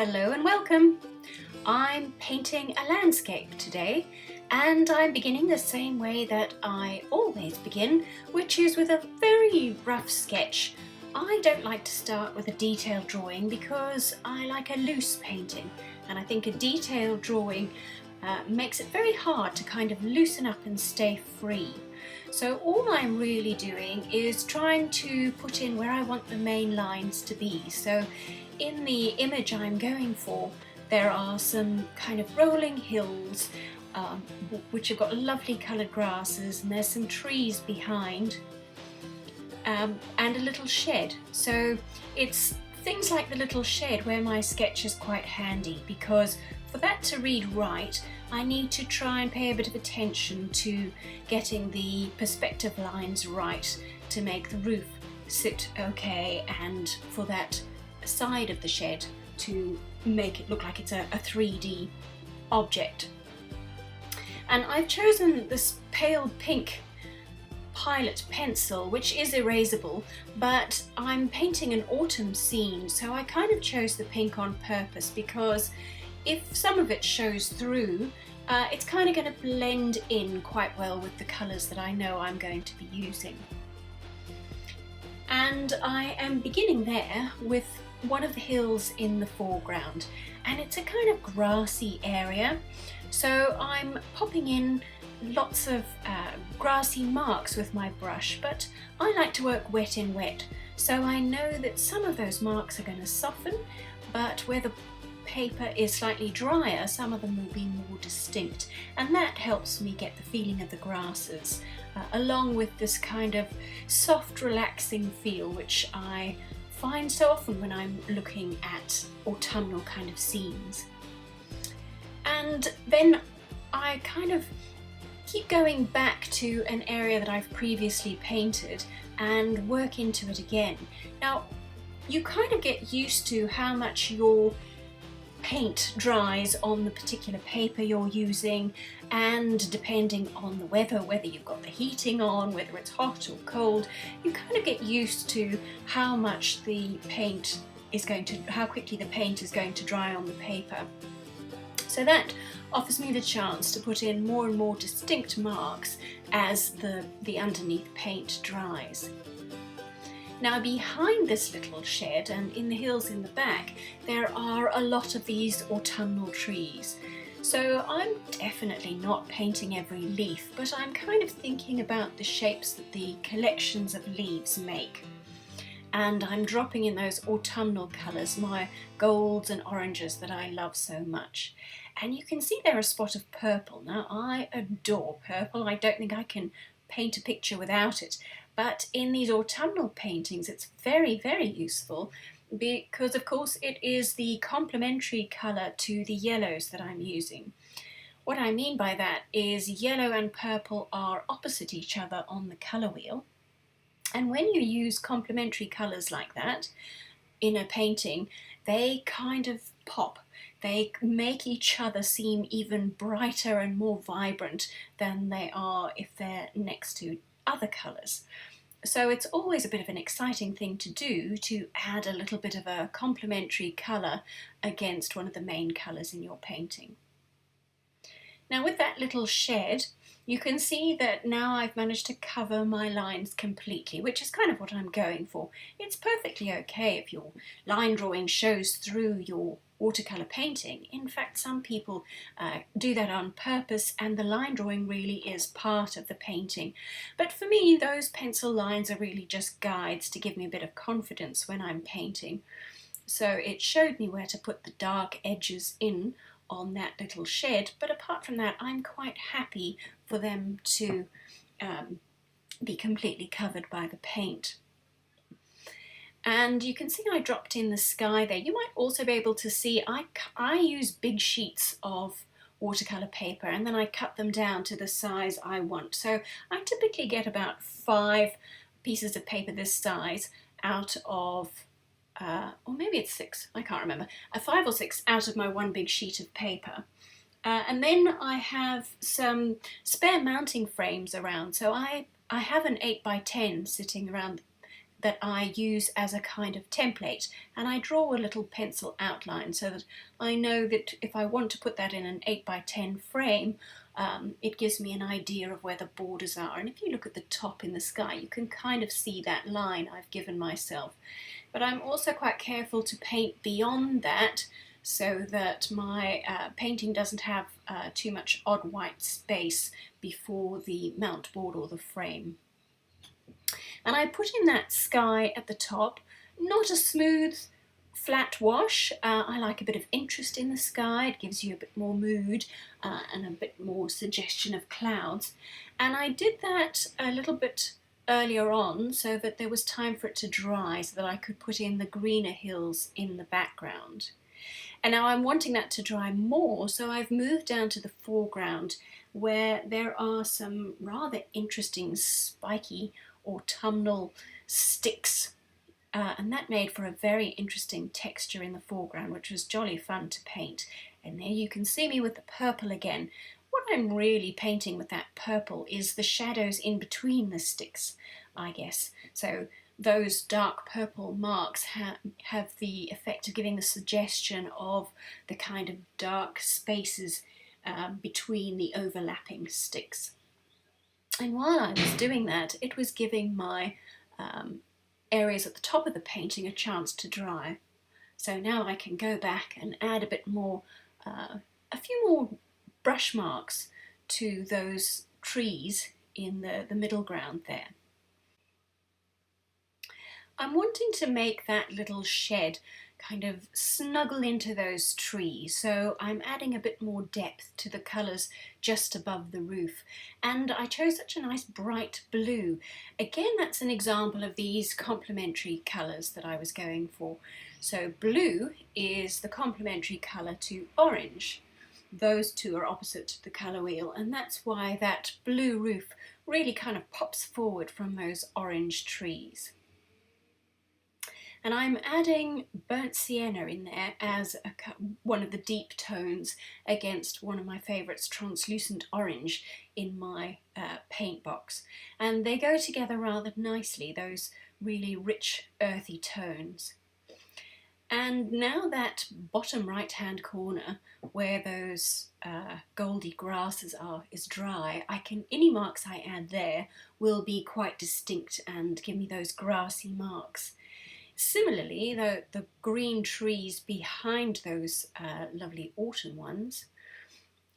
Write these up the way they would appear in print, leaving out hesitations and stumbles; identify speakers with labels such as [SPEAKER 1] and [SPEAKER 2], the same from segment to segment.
[SPEAKER 1] Hello and welcome! I'm painting a landscape today, and I'm beginning the same way that I always begin, which is with a very rough sketch. I don't like to start with a detailed drawing because I like a loose painting, and I think a detailed drawing makes it very hard to kind of loosen up and stay free. So all I'm really doing is trying to put in where I want the main lines to be. So in the image I'm going for, there are some kind of rolling hills which have got lovely coloured grasses, and there's some trees behind and a little shed. So it's things like the little shed where my sketch is quite handy, because for that to read right, I need to try and pay a bit of attention to getting the perspective lines right to make the roof sit okay, and for that side of the shed to make it look like it's a 3D object. And I've chosen this pale pink Pilot pencil, which is erasable, but I'm painting an autumn scene, so I kind of chose the pink on purpose, because if some of it shows through, it's kind of going to blend in quite well with the colours that I know I'm going to be using. And I am beginning there with one of the hills in the foreground, and it's a kind of grassy area, so I'm popping in lots of grassy marks with my brush, but I like to work wet in wet, so I know that some of those marks are going to soften, but where the paper is slightly drier, some of them will be more distinct, and that helps me get the feeling of the grasses along with this kind of soft, relaxing feel which I find so often when I'm looking at autumnal kind of scenes. And then I kind of keep going back to an area that I've previously painted and work into it again. Now, you kind of get used to how much your paint dries on the particular paper you're using, and depending on the weather, whether you've got the heating on, whether it's hot or cold, you kind of get used to how much the paint is going to, how quickly the paint is going to dry on the paper. So that offers me the chance to put in more and more distinct marks as the underneath paint dries. Now, behind this little shed and in the hills in the back, there are a lot of these autumnal trees. So I'm definitely not painting every leaf, but I'm kind of thinking about the shapes that the collections of leaves make. And I'm dropping in those autumnal colours, my golds and oranges that I love so much. And you can see there a spot of purple. Now, I adore purple. I don't think I can paint a picture without it. But in these autumnal paintings, it's very, very useful because, of course, it is the complementary colour to the yellows that I'm using. What I mean by that is yellow and purple are opposite each other on the colour wheel. And when you use complementary colours like that in a painting, they kind of pop. They make each other seem even brighter and more vibrant than they are if they're next to other colours. So it's always a bit of an exciting thing to do, to add a little bit of a complementary colour against one of the main colours in your painting. Now, with that little shed, you can see that now I've managed to cover my lines completely, which is kind of what I'm going for. It's perfectly okay if your line drawing shows through your watercolour painting. In fact, some people do that on purpose, and the line drawing really is part of the painting. But for me, those pencil lines are really just guides to give me a bit of confidence when I'm painting. So it showed me where to put the dark edges in on that little shed, but apart from that, I'm quite happy for them to be completely covered by the paint. And you can see I dropped in the sky there. You might also be able to see I use big sheets of watercolour paper, and then I cut them down to the size I want. So I typically get about 5 pieces of paper this size out of or maybe it's 6, I can't remember, 5 or 6 out of my one big sheet of paper. And then I have some spare mounting frames around, so I have an 8x10 sitting around that I use as a kind of template, and I draw a little pencil outline so that I know that if I want to put that in an 8x10 frame, it gives me an idea of where the borders are. And if you look at the top in the sky, you can kind of see that line I've given myself. But I'm also quite careful to paint beyond that so that my painting doesn't have too much odd white space before the mount board or the frame. And I put in that sky at the top, not a smooth flat wash. I like a bit of interest in the sky. It gives you a bit more mood and a bit more suggestion of clouds. And I did that a little bit earlier on so that there was time for it to dry so that I could put in the greener hills in the background. And now I'm wanting that to dry more, so I've moved down to the foreground where there are some rather interesting spiky autumnal sticks, and that made for a very interesting texture in the foreground, which was jolly fun to paint. And there you can see me with the purple again. What I'm really painting with that purple is the shadows in between the sticks, I guess. So those dark purple marks have the effect of giving the suggestion of the kind of dark spaces between the overlapping sticks. And while I was doing that, it was giving my areas at the top of the painting a chance to dry. So now I can go back and add a bit more, a few more brush marks to those trees in the middle ground there. I'm wanting to make that little shed kind of snuggle into those trees, so I'm adding a bit more depth to the colours just above the roof. And I chose such a nice bright blue. Again, that's an example of these complementary colours that I was going for. So blue is the complementary colour to orange. Those two are opposite the colour wheel, and that's why that blue roof really kind of pops forward from those orange trees. And I'm adding burnt sienna in there as one of the deep tones against one of my favourites, translucent orange, in my paint box. And they go together rather nicely, those really rich earthy tones. And now that bottom right hand corner where those goldy grasses are is dry, any marks I add there will be quite distinct and give me those grassy marks. Similarly, the green trees behind those lovely autumn ones,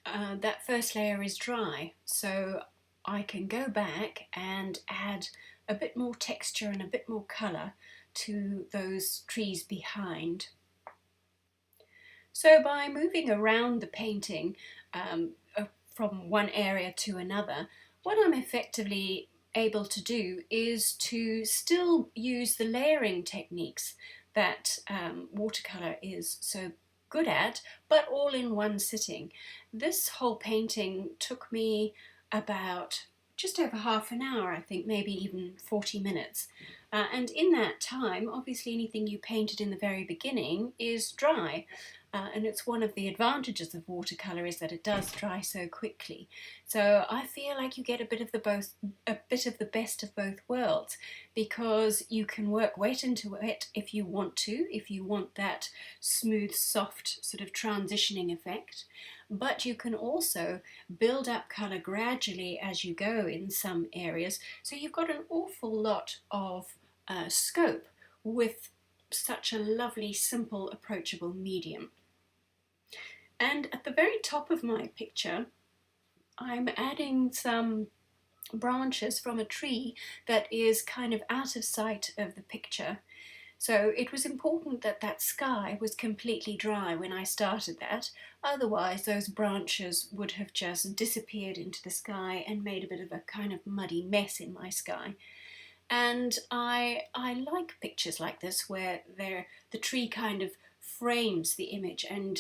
[SPEAKER 1] that first layer is dry, so I can go back and add a bit more texture and a bit more colour to those trees behind. So by moving around the painting from one area to another, what I'm effectively able to do is to still use the layering techniques that watercolour is so good at, but all in one sitting. This whole painting took me about just over half an hour, I think, maybe even 40 minutes. And in that time, obviously anything you painted in the very beginning is dry. And it's one of the advantages of watercolour is that it does dry so quickly. So I feel like you get a bit of the best of both worlds, because you can work wet into wet if you want to, if you want that smooth, soft sort of transitioning effect. But you can also build up colour gradually as you go in some areas. So you've got an awful lot of scope with such a lovely, simple, approachable medium. And at the very top of my picture, I'm adding some branches from a tree that is kind of out of sight of the picture. So it was important that that sky was completely dry when I started that, otherwise those branches would have just disappeared into the sky and made a bit of a kind of muddy mess in my sky. And I like pictures like this where the tree kind of frames the image and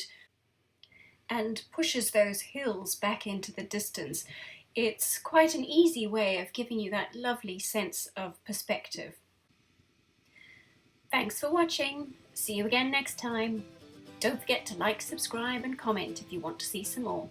[SPEAKER 1] pushes those hills back into the distance. It's quite an easy way of giving you that lovely sense of perspective. Thanks for watching. See you again next time. Don't forget to like, subscribe and comment if you want to see some more.